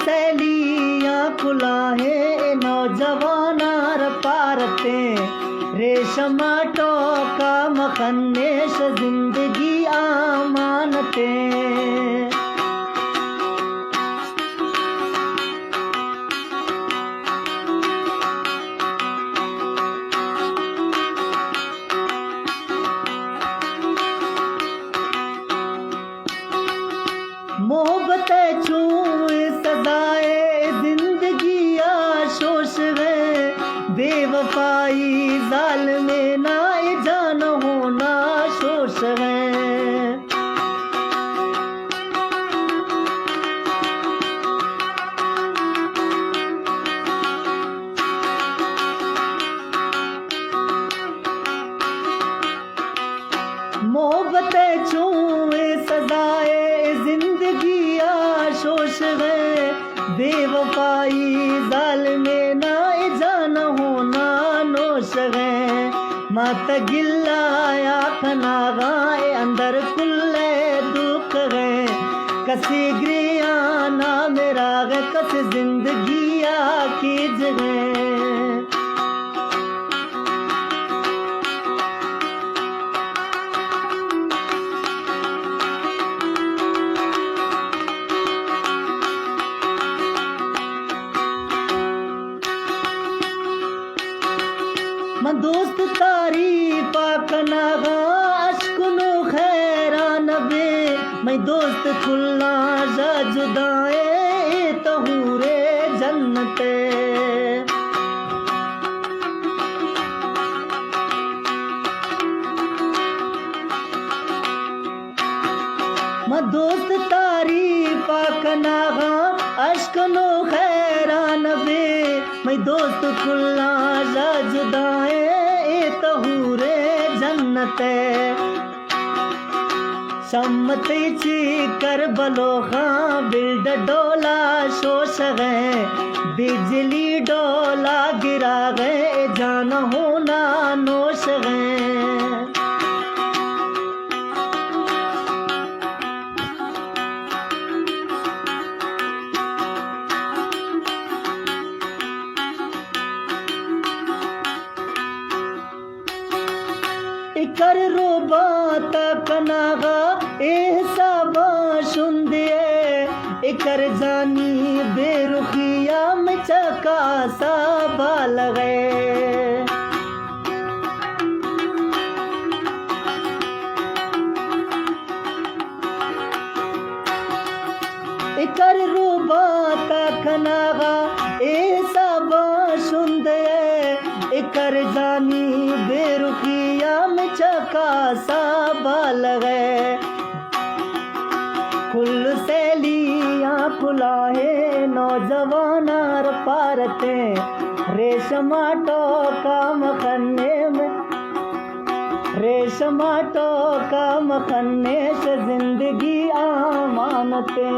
सैलियाँ कुलाहे नौजवानार पारते रेशमा टोका मखन्नेश जिंदगी आमानते मोहब्बत छूए सदाए जिंदगी आशोश है बेवफाई जाल में नाए जान होना शोश है मोहब्बत छूए सदाए जिंदगी आशोश है बेवफाई जाल में नाए जान होना नोश है मत गिल्लाया खना गाए अंदर कुल्ले दुख है कसी ग्रियाना मेरा है कस जिंदगी की जगह मैं दोस्त तारीफा कनागा अशकुनो खैरा नबे मैं दोस्त खुल्ला जा जुदाए तहूरे जन्नते मैं दोस्त तारीफा कनागा अशकुनो खैरा नबे मैं दोस्त खुल्ला जा जुदाए तहूरे जन्नते शम्मते ची कर बलो खां बिल्ड डोला शोश है बिजली डोला गिरा गए जान होना नोश है इकर रोबात कनागा एहसाबा शुंदिए इकर जानी बेरुखिया में चका सा बाल गए इकर रोबात कनागा एहसाबा शुंदिए इकर जानी बेरुखिया में चका सा बाल गए कुल सैलियाँ कुलाहे नौजवानार पारते रेशमा टोका मखन्ने में रेशमा टोका मखन्ने से जिंदगी आमानते